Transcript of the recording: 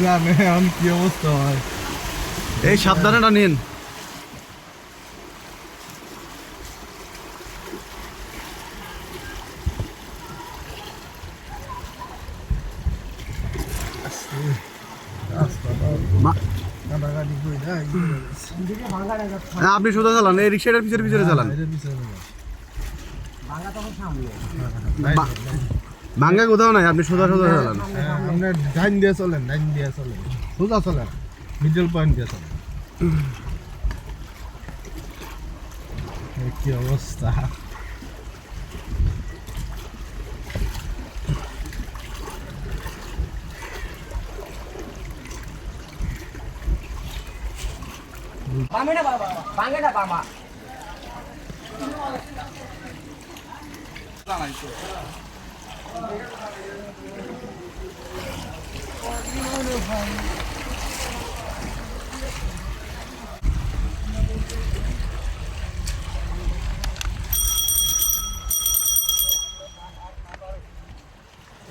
জানে এখন কি অবস্থা হয়। এই সাবধানেটা নিন। হ্যাঁ, আপনি সোজা চালান, এই রিক্সাটার পিছনে পিছনে চালান। ভাঙ্গা কোথাও নাই, আপনি সোজা সোজা চালান। আপনার ডাইন দিয়ে চলেন, ডাইন দিয়ে চলেন, সোজা চলেন, মিডল পয়েন্ট দিয়ে চলেন। কি অবস্থা। Pamena baba, pangena pama.